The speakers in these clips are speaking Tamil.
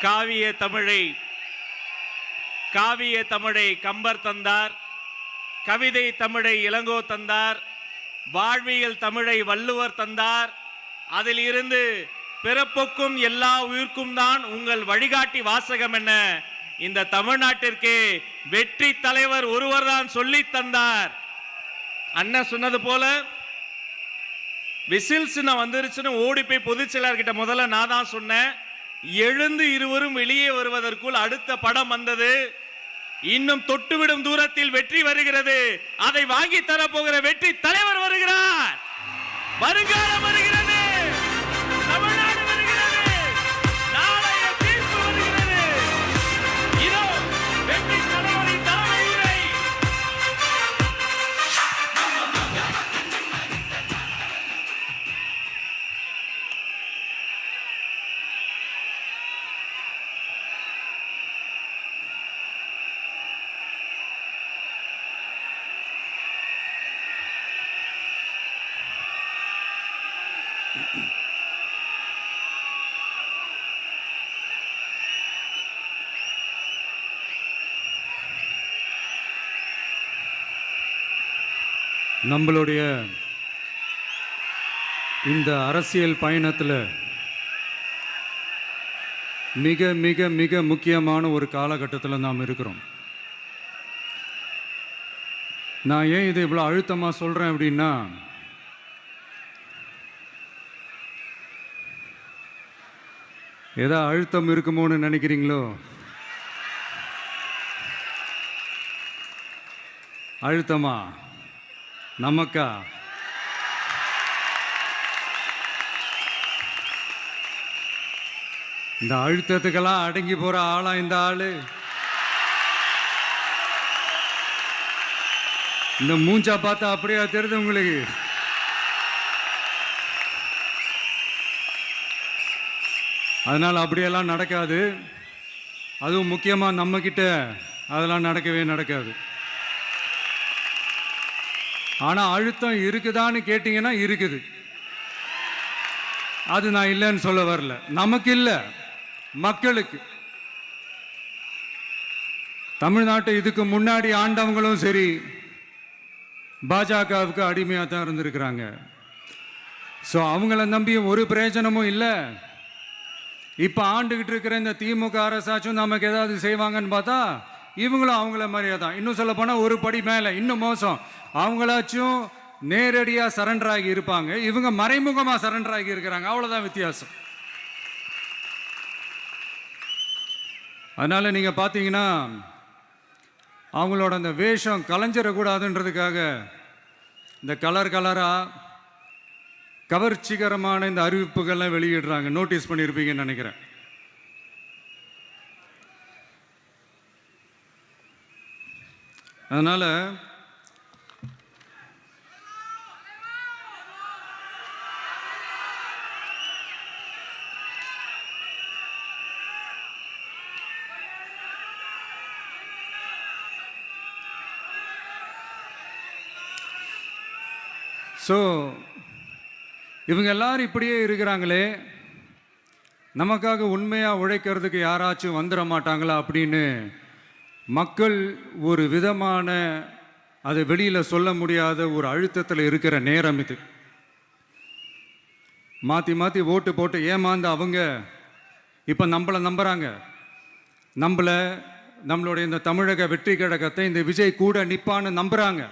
காவிய தமிழை கம்பர் தந்தார், கவிதை தமிழை இளங்கோ தந்தார், வாழ்வியல் தமிழை வள்ளுவர் தந்தார். அதில் இருந்து பிறப்புக்கும் எல்லா உயிர்க்கும் தான் உங்கள் வழிகாட்டி வாசகம் என இந்த தமிழ்நாட்டிற்கு வெற்றி தலைவர் ஒருவர் தான் சொல்லி தந்தார். அண்ணன் சொன்னது போல விசில்ஸ் வந்துருச்சுன்னு ஓடி போய் பொதுச் செயலாளர்கிட்ட முதல்ல நான் தான் சொன்னேன். எழுந்து இருவரும் வெளியே வருவதற்குள் அடுத்த படம் வந்தது. இன்னும் தொட்டுவிடும் தூரத்தில் வெற்றி வருகிறது. அதை வாங்கி தரப்போகிற வெற்றி தலைவர் வருகிறார். வருங்காலம் வருகிறது. தமிழ்நாடு வருகிறது. நாளைய தீர்ப்பு வருகிறது. இதோ வெற்றி தலைவரின் தலைமை உரை. நம்மளுடைய இந்த அரசியல் பயணத்தில் மிக மிக மிக முக்கியமான ஒரு காலகட்டத்தில் நாம் இருக்கிறோம். நான் ஏன் இதை இவ்வளோ அழுத்தமாக சொல்கிறேன் அப்படின்னா, ஏதோ அழுத்தம் இருக்குமோன்னு நினைக்கிறீங்களோ? அழுத்தமா நமக்கா? இந்த அழுத்தத்துக்கெல்லாம் அடங்கி போற ஆளா இந்த ஆளு? இந்த மூஞ்சா பார்த்தா அப்படியே தெரியுது உங்களுக்கு? அதனால் அப்படியெல்லாம் நடக்காது. அதுவும் முக்கியமாக நம்மக்கிட்ட அதெல்லாம் நடக்காது. ஆனால் அழுத்தம் இருக்குதான்னு கேட்டிங்கன்னா இருக்குது. அது நான் இல்லைன்னு சொல்ல வரல. நமக்கு இல்லை, மக்களுக்கு. தமிழ்நாட்டை இதுக்கு முன்னாடி ஆண்டவங்களும் சரி பாஜகவுக்கு அடிமையாக தான் இருந்திருக்கிறாங்க. ஸோ அவங்கள நம்பி ஒரு பிரயோஜனமும் இல்லை. இப்போ ஆண்டுகிட்டு இருக்கிற இந்த திமுக அரசாச்சும் நமக்கு ஏதாவது செய்வாங்கன்னு பார்த்தா இவங்களும் அவங்கள மாதிரியே தான். இன்னும் சொல்ல போனால் ஒரு படி மேலே, இன்னும் மோசம். அவங்களாச்சும் நேரடியாக சரண்டர் ஆகி இருப்பாங்க, இவங்க மறைமுகமாக சரண்டர் ஆகி இருக்கிறாங்க. அவ்வளோதான் வித்தியாசம். அதனால் நீங்கள் பார்த்தீங்கன்னா அவங்களோட அந்த வேஷம் கலைஞ்சிடக்கூடாதுன்றதுக்காக இந்த கலராக கவர்ச்சிகரமான இந்த அறிவிப்புகள்லாம் வெளியிடுறாங்க. நோட்டீஸ் பண்ணியிருப்பீங்கன்னு நினைக்கிறேன். அதனால் இவங்க எல்லாரும் இப்படியே இருக்கிறாங்களே, நமக்காக உண்மையாக உழைக்கிறதுக்கு யாராச்சும் வந்துட மாட்டாங்களா அப்படின்னு மக்கள் ஒரு விதமான அதை வெளியில் சொல்ல முடியாத ஒரு அழுத்தத்தில் இருக்கிற நேரம் இது. மாற்றி ஓட்டு போட்டு ஏமாந்து அவங்க இப்போ நம்மளை நம்புகிறாங்க. நம்மளுடைய இந்த தமிழக வெற்றி கழகத்தை இந்த விஜய் கூட நிற்பான்னு நம்புகிறாங்க.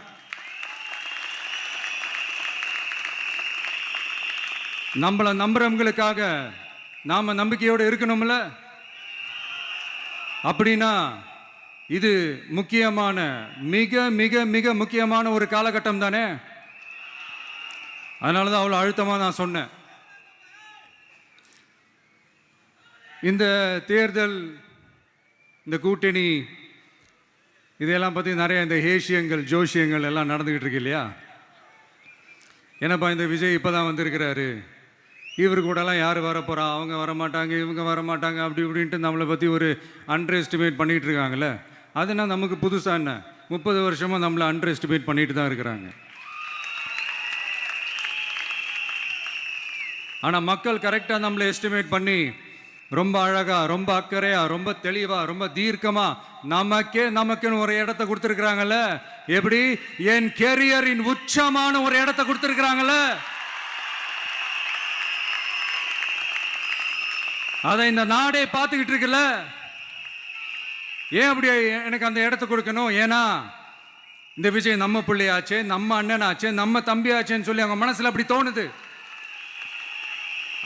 நம்மளை நம்புறவங்களுக்காக நாம நம்பிக்கையோடு இருக்கணும்ல. அப்படின்னா இது முக்கியமான மிக மிக மிக முக்கியமான ஒரு காலகட்டம் தானே. அதனால தான் அவ்வளோ அழுத்தமாக நான் சொன்னேன். இந்த தேர்தல், இந்த கூட்டணி, இதெல்லாம் பற்றி நிறைய இந்த ஹேஷியங்கள் ஜோஷியங்கள் எல்லாம் நடந்துக்கிட்டு இருக்கு இல்லையா? என்னப்பா இந்த விஜய் இப்போ தான் வந்திருக்கிறாரு, இவர் கூடலாம் யார் வரப்போகிறா, அவங்க வரமாட்டாங்க, இவங்க வரமாட்டாங்க, அப்படி இப்படின்ட்டு நம்மளை பற்றி ஒரு அண்டர் எஸ்டிமேட் பண்ணிகிட்டு இருக்காங்களே. அதுனா நமக்கு புதுசாக என்ன? 30 வருஷமாக நம்மளை அண்டர் எஸ்டிமேட் பண்ணிட்டு தான் இருக்கிறாங்க. ஆனால் மக்கள் கரெக்டாக நம்மளை எஸ்டிமேட் பண்ணி ரொம்ப அழகா, ரொம்ப அக்கறையா, ரொம்ப தெளிவா, ரொம்ப தீர்க்கமா நமக்குன்னு ஒரு இடத்த கொடுத்துருக்காங்கல்ல. எப்படி? என் கேரியரின் உச்சமான ஒரு இடத்த கொடுத்துருக்காங்கல்ல. அதை இந்த நாடே பார்த்துக்கிட்டு இருக்குல்ல. ஏன் அப்படி எனக்கு அந்த இடத்த கொடுக்கணும்? ஏன்னா இந்த விஜய் நம்ம பிள்ளையாச்சே, நம்ம அண்ணனாச்சே, நம்ம தம்பியாச்சேன்னு சொல்லி அவங்க மனசுல அப்படி தோணுது.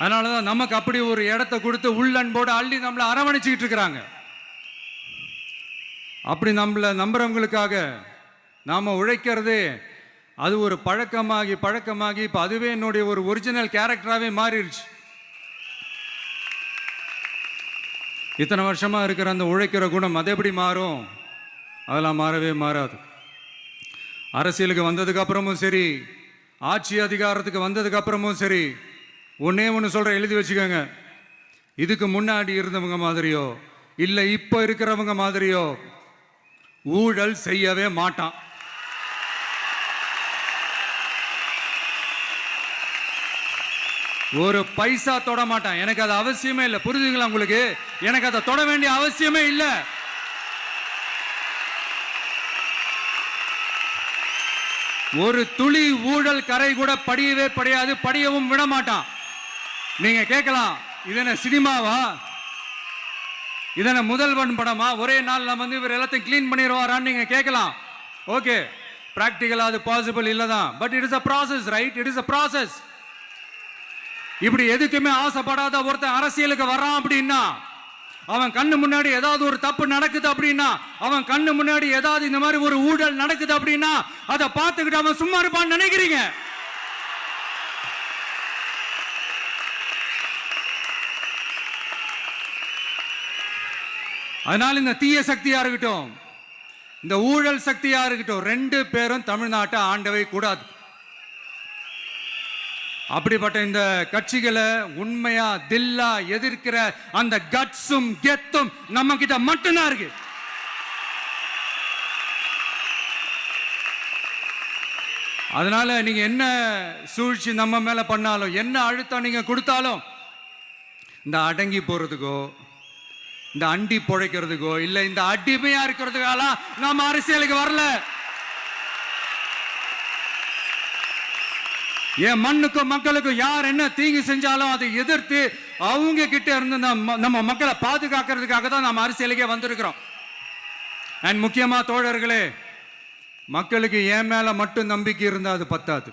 அதனாலதான் நமக்கு அப்படி ஒரு இடத்த கொடுத்து உள்ளன்போடு அள்ளி நம்மளை அரவணைச்சிக்கிட்டு இருக்கிறாங்க. அப்படி நம்மளை நம்புறவங்களுக்காக நாம உழைக்கிறதே அது ஒரு பழக்கமாகி இப்ப அதுவே என்னுடைய ஒரு ஒரிஜினல் கேரக்டராகவே மாறிடுச்சு. இத்தனை வருஷமா இருக்கிற அந்த உழைக்கிற குணம் அது எப்படி மாறும்? அதெல்லாம் மாறவே மாறாது. அரசியலுக்கு வந்ததுக்கு அப்புறமும் சரி, ஆட்சி அதிகாரத்துக்கு வந்ததுக்கு அப்புறமும் சரி, ஒன்னே ஒன்று சொல்ற, எழுதி வச்சுக்கோங்க. இதுக்கு முன்னாடி இருந்தவங்க மாதிரியோ இல்லை இப்போ இருக்கிறவங்க மாதிரியோ ஊழல் செய்யவே மாட்டான். ஒரு பைசா தொட மாட்டான். எனக்கு அது அவசியமே இல்லை. புரிஞ்சுங்களா உங்களுக்கு? எனக்கு அதை தொட வேண்டிய அவசியமே இல்லை. ஒரு துளி ஊழல் கரை கூட படியவே படியாது, படியவும் விட மாட்டான். நீங்க கேட்கலாம், இது என்ன சினிமாவா? இதென்ன முதல்வன் படமா? ஒரே நாள் நம்ம இவர் எல்லாத்தையும் கிளீன் பண்ணிடுவாரான்னு நீங்க கேட்கலாம். ஓகே, பிராக்டிகலா அது பாசிபிள் இல்லதான். But it is a process, right? It is a process. இப்படி எதுக்குமே ஆசைப்படாத ஒருத்தன் அரசியலுக்கு வர்றான் அப்படின்னா, அவன் கண்ணு முன்னாடி ஏதாவது ஒரு தப்பு நடக்குது அப்படின்னா, அவன் கண்ணு முன்னாடி ஏதாவது இந்த மாதிரி ஒரு ஊழல் நடக்குது அப்படின்னா, அதை பார்த்துக்கிட்டு அவன் சும்மா இருப்பான்னு நினைக்கிறீங்க? அதனால இந்த தீய சக்தியா இருக்கட்டும், இந்த ஊழல் சக்தியா இருக்கட்டும், ரெண்டு பேரும் தமிழ்நாட்டை ஆண்டவை கூடாது. அப்படிப்பட்ட இந்த கட்சிகளை உண்மையா தில்லா எதிர்க்கிற அந்த கட்ஸும் கெத்தும் நம்ம கிட்ட மட்டும்தான் இருக்கு. அதனால நீங்க என்ன சூழ்ச்சி நம்ம மேல பண்ணாலும், என்ன அழுத்தம் நீங்க கொடுத்தாலும், இந்த அடங்கி போறதுக்கோ, இந்த அண்டி பொழைக்கிறதுக்கோ, இல்ல இந்த அடிமையா இருக்கிறதுக்கால நாம அரசியலுக்கு வரல. என் மண்ணுக்கும் மக்களுக்கும் யார் என்ன தீங்கு செஞ்சாலும் அதை எதிர்த்து அவங்க கிட்ட இருந்து நம்ம மக்களை பாதுகாக்கிறதுக்காக தான் நம்ம அரசியலுக்கே வந்திருக்கிறோம். அண்ட் முக்கியமா தோழர்களே, மக்களுக்கு என் மேல மட்டும் நம்பிக்கை இருந்தா அது பத்தாது.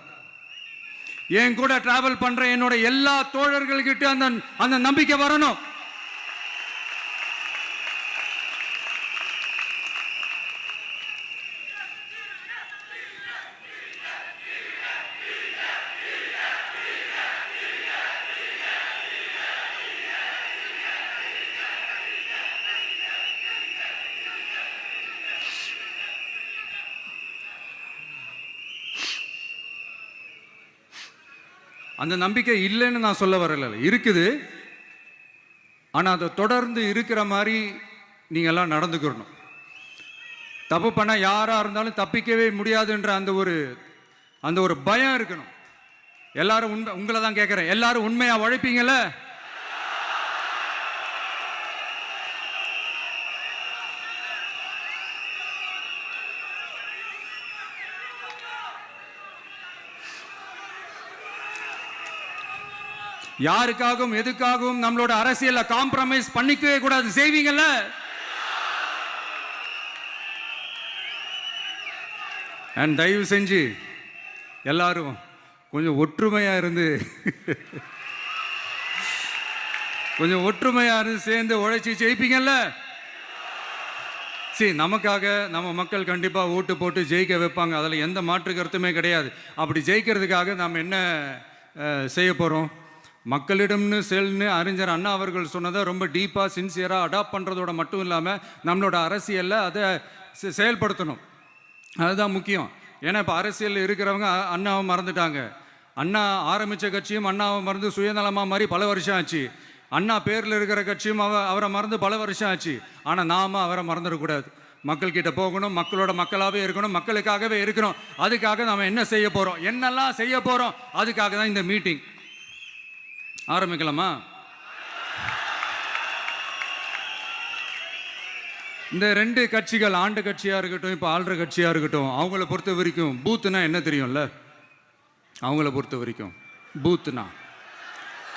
என் கூட டிராவல் பண்ற என்னோட எல்லா தோழர்கள்கிட்ட அந்த நம்பிக்கை வரணும். அந்த நம்பிக்கை இல்லைன்னு நான் சொல்ல வரல, இருக்குது. ஆனால் அதை தொடர்ந்து இருக்கிற மாதிரி நீங்கள் எல்லாம் நடந்துக்கிறணும். தப்பு பண்ண யாராக இருந்தாலும் தப்பிக்கவே முடியாதுன்ற அந்த ஒரு பயம் இருக்கணும். எல்லாரும் உங்களை தான் கேட்குறேன், எல்லாரும் உண்மையாக உழைப்பீங்கல்ல? யாருக்காகவும் எதுக்காகவும் நம்மளோட அரசியல காம்ப்ரமைஸ் பண்ணிக்கவே கூடாது. செய்வீங்கல்ல? அண்ட் தயவு செஞ்சு எல்லாரும் கொஞ்சம் ஒற்றுமையா இருந்து சேர்ந்து உழைச்சி ஜெயிப்பீங்கல்ல? சரி, நமக்காக நம்ம மக்கள் கண்டிப்பா ஓட்டு போட்டு ஜெயிக்க வைப்பாங்க, அதில் எந்த மாற்று கருத்துமே கிடையாது. அப்படி ஜெயிக்கிறதுக்காக நாம் என்ன செய்ய போறோம்? மக்களிடம்னு செல்னு அறிஞர் அண்ணா அவர்கள் சொன்னதை ரொம்ப டீப்பாக சின்சியராக அடாப்ட் பண்ணுறதோட மட்டும் இல்லாமல் நம்மளோட அரசியலில் அதை செயல்படுத்தணும். அதுதான் முக்கியம். ஏன்னா இப்போ அரசியலில் இருக்கிறவங்க அண்ணாவை மறந்துட்டாங்க. அண்ணா ஆரம்பித்த கட்சியும் அண்ணாவை மறந்து சுயநலமாக மாதிரி பல வருஷம் ஆச்சு. அண்ணா பேரில் இருக்கிற கட்சியும் அவரை மறந்து பல வருஷம் ஆச்சு. ஆனால் நாம் அவரை மறந்துடக்கூடாது. மக்கள்கிட்ட போகணும், மக்களோட மக்களாகவே இருக்கணும், மக்களுக்காகவே இருக்கணும். அதுக்காக நாம் என்ன செய்ய போகிறோம், என்னெல்லாம் செய்ய போகிறோம், அதுக்காக தான் இந்த மீட்டிங். ஆரம்பிக்கலாமா? இந்த ரெண்டு கட்சிகள், ஆண்டு கட்சியாக இருக்கட்டும், இப்போ ஆள்ற கட்சியாக இருக்கட்டும், அவங்கள பொறுத்த வரைக்கும் பூத்துனா என்ன தெரியும்ல? அவங்கள பொறுத்த வரைக்கும் பூத்துனா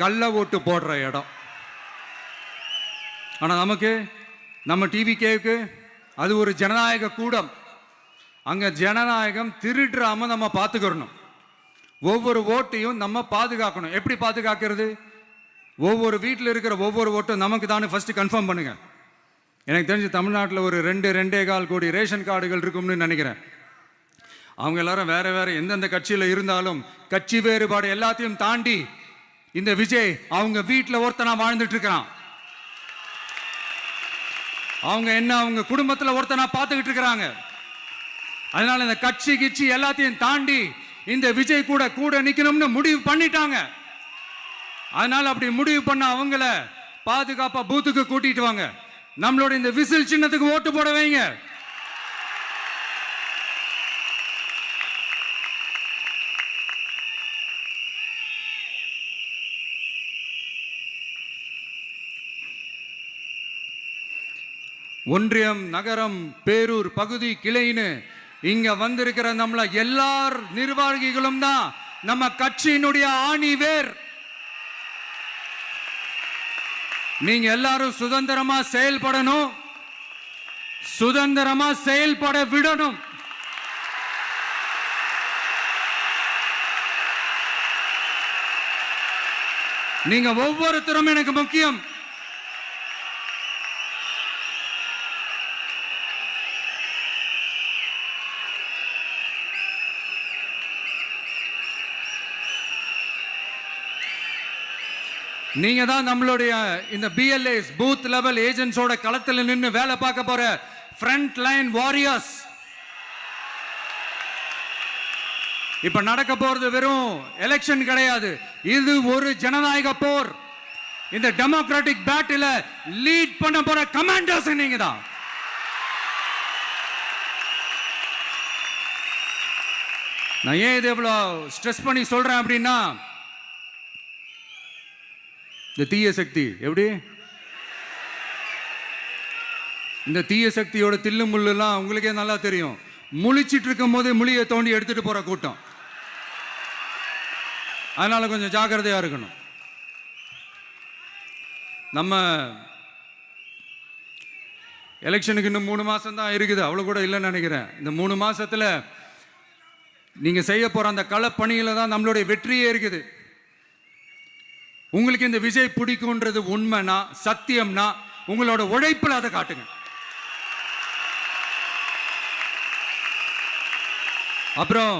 கள்ள ஓட்டு போடுற இடம். ஆனால் நமக்கு, நம்ம டிவிகேவுக்கு அது ஒரு ஜனநாயக கூடம். அங்கே ஜனநாயகம் திருடுறாம நம்ம பார்த்துக்கிறணும். ஒவ்வொரு ஓட்டையும் நம்ம பாதுகாக்கணும். எப்படி பாதுகாக்கிறது? ஒவ்வொரு வீட்டில் இருக்கிற ஒவ்வொரு ஓட்டும் நமக்கு தானே ஃபர்ஸ்ட் கன்ஃபார்ம் பண்ணுங்க. எனக்கு தெரிஞ்சு தமிழ்நாட்டில் ஒரு 2.25 கோடி ரேஷன் கார்டுகள் இருக்கும்னு நினைக்கிறேன். அவங்க எல்லாரும் வேற வேற எந்தெந்த கட்சியில் இருந்தாலும் கட்சி வேறுபாடு எல்லாத்தையும் தாண்டி இந்த விஜய் அவங்க வீட்டில் ஒருத்தனா வாழ்ந்துட்டு இருக்கிறான். அவங்க என்ன அவங்க குடும்பத்தில் ஒருத்தனா பார்த்துக்கிட்டு இருக்கிறாங்க. அதனால இந்த கட்சி கிச்சி எல்லாத்தையும் தாண்டி இந்த விஜய் கூட கூட நிக்கணும்னு முடிவு பண்ணிட்டாங்க. அதனால அப்படி முடிவு பண்ண அவங்கள பாதுகாப்பா பூத்துக்கு கூட்டிட்டு வாங்க. நம்மளோட இந்த விசில் சின்னத்துக்கு ஓட்டு போட வைங்க. ஒன்றியம், நகரம், பேரூர் பகுதி கிளைன்னு இங்க வந்திருக்கிற நம்மள எல்லார் நிர்வாகிகளும் தான் நம்ம கட்சியினுடைய ஆணி வேர். நீங்க எல்லாரும் சுதந்திரமா செயல்படணும், சுதந்திரமா செயல்பட விடணும். நீங்க ஒவ்வொருத்தரும் எனக்கு முக்கியம். நீங்க தான் நம்மளுடைய இந்த BLAs பூத் லெவல் ஏஜென்ட்ஸோட களத்தில் நின்று வேலை பார்க்க போற ஃப்ரண்ட் லைன் வாரியர்ஸ். இப்ப நடக்க போறது வெறும் எலெக்ஷன் கிடையாது, இது ஒரு ஜனநாயக போர். இந்த டெமோக்ராட்டிக் பேட்டில லீட் பண்ண போற கமாண்டர்ஸ் நீங்க தான். நான் ஏன் இது எவ்வளவு ஸ்ட்ரெஸ் பண்ணி சொல்றேன் அப்படின்னா, இந்த தீய சக்தி எப்படி, இந்த தீய சக்தியோட தில்லு முள்ளுலாம் உங்களுக்கே நல்லா தெரியும். முழிச்சிட்டு இருக்கும் போது முழியை தோண்டி எடுத்துட்டு போற கூட்டம். அதனால கொஞ்சம் ஜாக்கிரதையா இருக்கணும். நம்ம எலெக்ஷனுக்கு இன்னும் 3 மாசம் தான் இருக்குது, அவ்வளவு கூட இல்லைன்னு நினைக்கிறேன். இந்த 3 மாசத்துல நீங்க செய்ய போற அந்த களப்பணியில தான் நம்மளுடைய வெற்றியே இருக்குது. உங்களுக்கு இந்த விஜய் பிடிக்கும்ன்றது உண்மைனா, சத்தியம்னா, உங்களோட உழைப்புல அதை காட்டுங்க. அப்புறம்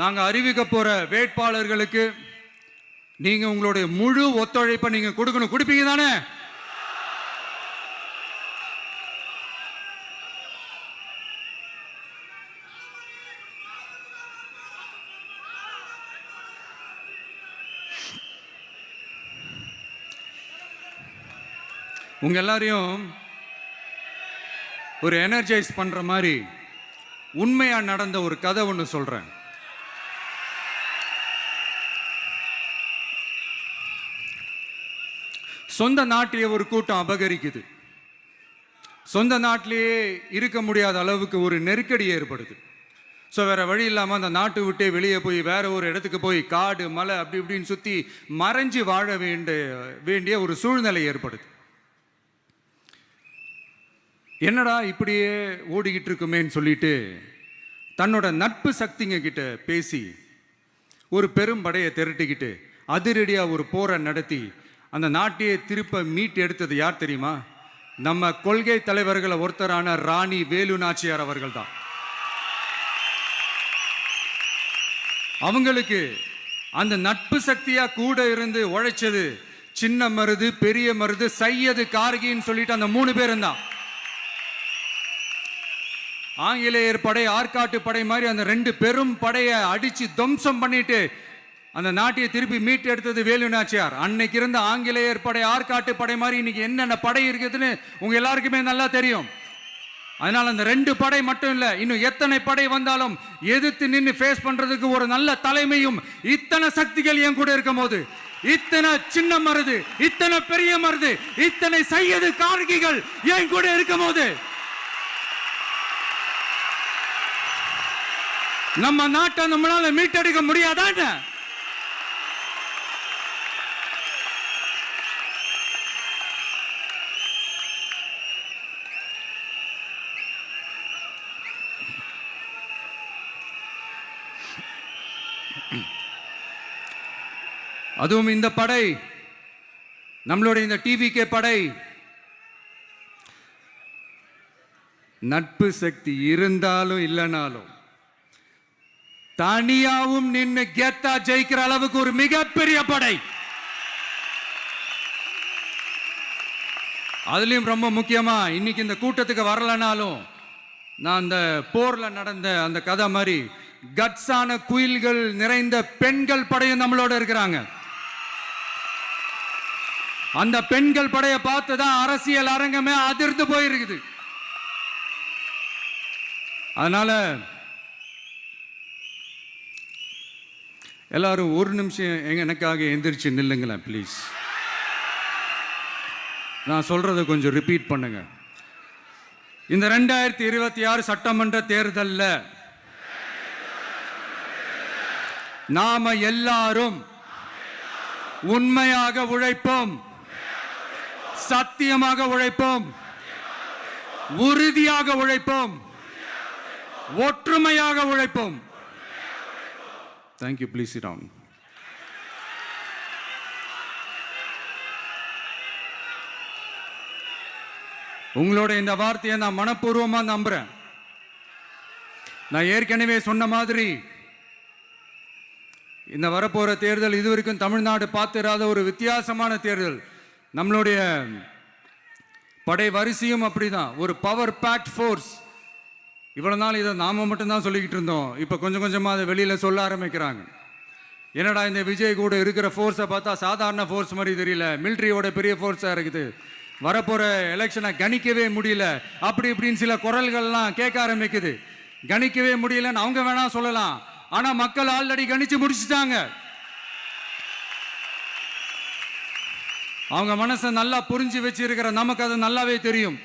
நாங்க அறிவிக்க போற வேட்பாளர்களுக்கு நீங்க உங்களுடைய முழு ஒத்துழைப்பை நீங்க கொடுக்கணும். கொடுப்பீங்க தானே? உங்க எல்லாரையும் ஒரு எனர்ஜைஸ் பண்ற மாதிரி உண்மையா நடந்த ஒரு கதை ஒன்று சொல்றேன். சொந்த நாட்டையே ஒரு கூட்டம் அபகரிக்குது. சொந்த நாட்டிலேயே இருக்க முடியாத அளவுக்கு ஒரு நெருக்கடி ஏற்படுது. ஸோ வேற வழி இல்லாமல் அந்த நாட்டை விட்டே வெளியே போய் வேற ஒரு இடத்துக்கு போய் காடு மலை அப்படி இப்படின்னு சுற்றி மறைஞ்சு வாழ வேண்டிய ஒரு சூழ்நிலை ஏற்படுது. என்னடா இப்படியே ஓடிக்கிட்டு இருக்குமேன்னு சொல்லிட்டு தன்னோட நட்பு சக்திங்க கிட்ட பேசி ஒரு பெரும் படையை திரட்டிக்கிட்டு அதிரடியாக ஒரு போரை நடத்தி அந்த நாட்டையே திருப்ப மீட்டு எடுத்தது யார் தெரியுமா? நம்ம கொள்கை தலைவர்களை ஒருத்தரான ராணி வேலு நாச்சியார் அவர்கள் தான். அவங்களுக்கு அந்த நட்பு சக்தியா கூட இருந்து உழைச்சது சின்ன மருது, பெரிய மருது, சையது, கார்கின்னு சொல்லிட்டு அந்த 3 பேரும் தான். ஆங்கிலேயர் படை, ஆற்காட்டு படை மாதிரி அந்த 2 பெரும் படையை அடிச்சு துவம்சம் பண்ணிட்டு அந்த நாட்டையை திருப்பி மீட்டு எடுத்தது வேலு நாச்சியார். அன்னைக்கு இருந்த ஆங்கிலேயர் படை, ஆற்காட்டு படை மாதிரி இன்னைக்கு என்னென்ன படை இருக்குதுன்னு உங்க எல்லாருக்குமே நல்லா தெரியும். அதனால அந்த 2 படை மட்டும் இல்ல, இன்னும் எத்தனை படை வந்தாலும் எதிர்த்து நின்று ஃபேஸ் பண்றதுக்கு ஒரு நல்ல தலைமையும் இத்தனை சக்திகள் என் கூட இருக்கும் போது இத்தனை சின்ன மருது, இத்தனை பெரிய மருது, இத்தனை சையது கார்கிகள் என் கூட இருக்கும் போது நம்ம நாட்டை நம்மளால மீட்டெடுக்க முடியாதான? அதுவும் இந்த படை, நம்மளுடைய இந்த டிவிகே படை நட்பு சக்தி இருந்தாலும் இல்லைனாலும் தனியாவும் நின்று கெத்தா ஜெயிக்கிற அளவுக்கு ஒரு மிகப்பெரிய படை. அதுலயும் ரொம்ப முக்கியமா இன்னைக்கு இந்த கூட்டத்துக்கு வரலனாலும் நான் அந்த போர்ல நடந்த அந்த கதை மாதிரி கட்ஸான குயில்கள் நிறைந்த பெண்கள் படையும் நம்மளோட இருக்கிறாங்க. அந்த பெண்கள் படையை பார்த்துதான் அரசியல் அரங்கமே அதிர்ந்து போயிருக்குது. அதனால எல்லாரும் ஒரு நிமிஷம் எனக்காக எந்திரிச்சு நில்லுங்களேன் ப்ளீஸ். நான் சொல்றதை கொஞ்சம் ரிப்பீட் பண்ணுங்க. இந்த 2026 சட்டமன்ற தேர்தலில் நாம எல்லாரும் உண்மையாக உழைப்போம், சத்தியமாக உழைப்போம், உறுதியாக உழைப்போம், ஒற்றுமையாக உழைப்போம். Thank you. Please sit down. உங்களோட இந்த வார்த்தையை நான் மனப்பூர்வமா நம்புறேன். நான் ஏற்கனவே சொன்ன மாதிரி இந்த வரப்போற தேர்தல் இதுவரைக்கும் தமிழ்நாடு பார்த்திராத ஒரு வித்தியாசமான தேர்தல். நம்மளுடைய படை வரிசையும் அப்படிதான், ஒரு பவர் பேக்ட் ஃபோர்ஸ். இவ்வளவு நாள் இதை நாம மட்டும்தான் சொல்லிக்கிட்டு இருந்தோம். இப்போ கொஞ்சம் கொஞ்சமா அதை வெளியில சொல்ல ஆரம்பிக்கிறாங்க. என்னடா இந்த விஜய் கூட இருக்கிற ஃபோர்ஸை பார்த்தா சாதாரண ஃபோர்ஸ் மாதிரி தெரியல, மிலிட்ரியோட பெரிய ஃபோர்ஸா இருக்குது, வரப்போற எலெக்ஷனை கணிக்கவே முடியல, அப்படி இப்படின்னு சில குரல்கள்லாம் கேட்க ஆரம்பிக்குது. கணிக்கவே முடியலன்னு அவங்க வேணா சொல்லலாம், ஆனா மக்கள் ஆல்ரெடி கணிச்சு முடிச்சுட்டாங்க. அவங்க மனசை நல்லா புரிஞ்சு வச்சிருக்கிற நமக்கு அது நல்லாவே தெரியும்.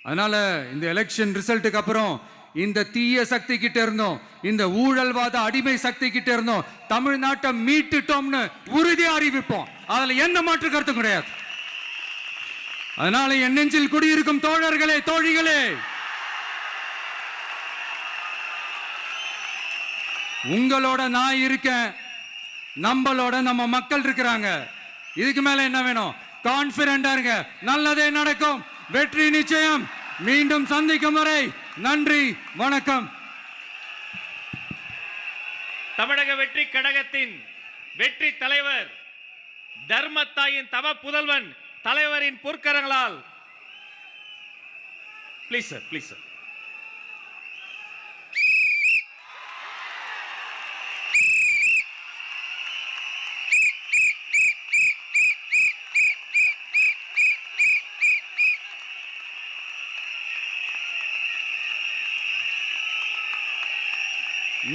அதனால இந்த எலெக்ஷன் ரிசல்ட்டுக்கு அப்புறம் இந்த தீய சக்தி கிட்ட இருந்தோம், இந்த ஊழல்வாத அடிமை சக்தி கிட்ட இருந்தோம், தமிழ்நாட்டை மீட்டுட்டோம்னு உறுதியா அறிவிப்போம். அதுல எந்த மாற்று கருத்தும் கிடையாது. அதனால என் நெஞ்சில் குடியிருக்கும் தோழர்களே, தோழிகளே, உங்களோட நான் இருக்கேன், நம்மளோட நம்ம மக்கள் இருக்கிறாங்க. இதுக்கு மேல என்ன வேணும்? கான்பிடண்டா இருங்க, நல்லதே நடக்கும், வெற்றி நிச்சயம். மீண்டும் சந்திக்கும் வரை நன்றி, வணக்கம். தமிழக வெற்றி கழகத்தின் வெற்றி தலைவர், தர்மத்தாயின் தவ புதல்வன், தலைவரின் பொற்கரங்களால் ப்ளீஸ் சார், ப்ளீஸ் சார்.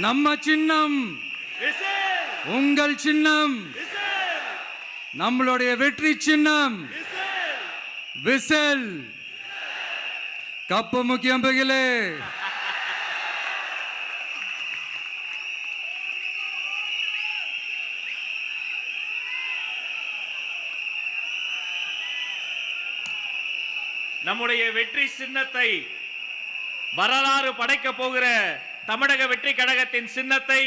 நம்ம சின்னம் உங்கள் சின்னம், நம்மளுடைய வெற்றி சின்னம் விசில். கப்பு முக்கியம் பகிலே. நம்முடைய வெற்றி சின்னத்தை வரலாறு படைக்க போகிற தமிழக வெற்றி கழகத்தின் சின்னத்தை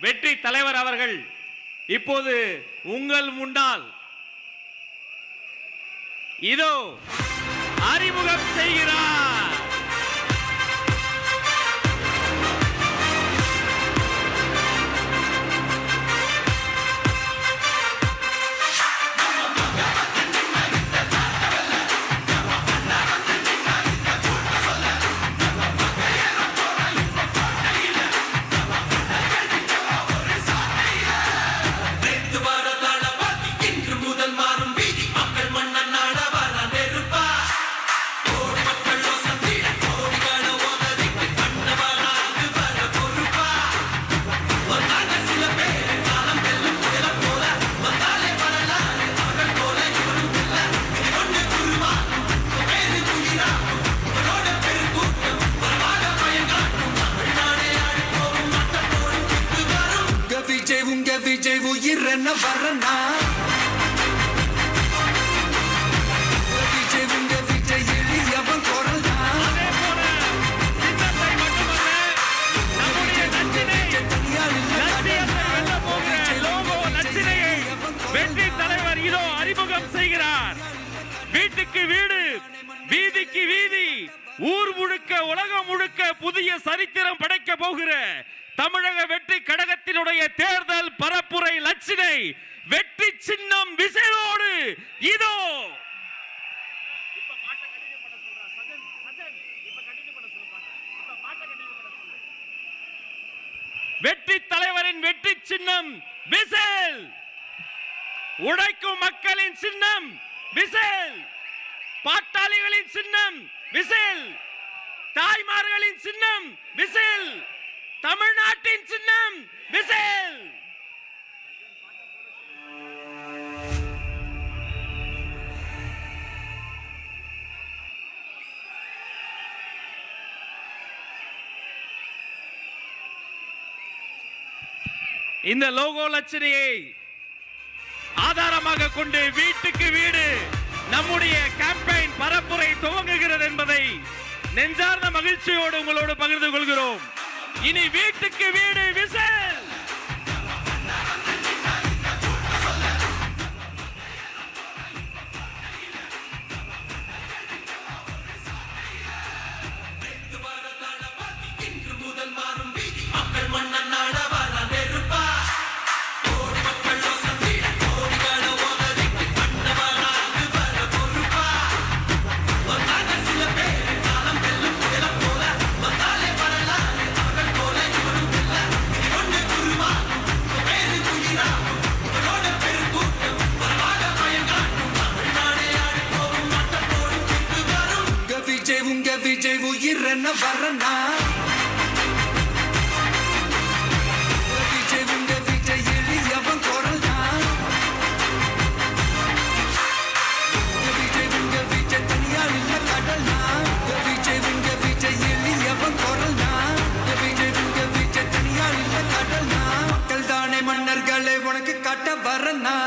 வெற்றி தலைவர் அவர்கள் இப்போது உங்கள் முன்னால் இதோ அறிமுகம் செய்கிறார். முதல் மாறும் வீதி மக்கள் மன்னன் நாட வர நெருப்பா, மக்கள் விஜய் உயிர் என்ன வரனா விஜய் உங்க விஜய் எளியவன் குரல் தான் அதே போல சின்னத்தை மட்டுமல்ல, நம்முடைய நச்சினை, லட்சியத்தை வெல்ல போகிற லோகோ நச்சினையை வெற்றி தலைவர் இதோ அறிமுகம் செய்கிறார். வீட்டுக்கு வீடு, வீதிக்கு வீதி, ஊர் முழுக்க உலகம் முழுக்க புதிய சரித்திரம் படைக்க போகிற தமிழக வெற்றி கழகத்தினுடைய தேர்தல் பரப்புரை லட்சினை வெற்றி சின்னம் விசையோடு இதோ. வெற்றி தலைவரின் வெற்றி சின்னம் விசில். உழைக்கும் மக்களின் சின்னம் விசில். பாட்டாளிகளின் சின்னம் விசில். தாய்மார்களின் சின்னம் விசில். தமிழ்நாட்டின் சின்னம் விசில். இந்த லோகோ லட்சணையை ஆதாரமாக கொண்டு வீட்டுக்கு வீடு நம்முடைய கேம்பெயின் பரப்புரை துவங்குகிறது என்பதை நெஞ்சார்ந்த மகிழ்ச்சியோடு உங்களோடு பகிர்ந்து கொள்கிறோம். இனி வீட்டுக்கு வீடு விசில். உங்க விஜய் உயிர் என்ன வரனா விஜய் உங்க விஜய் எளியவன் குரல் தான் விஜய் உங்க விஜய் தனியார் இல்ல கடல் தான் விஜய் உங்க விஜய் எளியவன் குரல் தான் விஜய் உங்க விஜய் தனியார் இல்ல கடல் தான் மக்கள் தானே மன்னர்களை உனக்கு காட்ட வரனா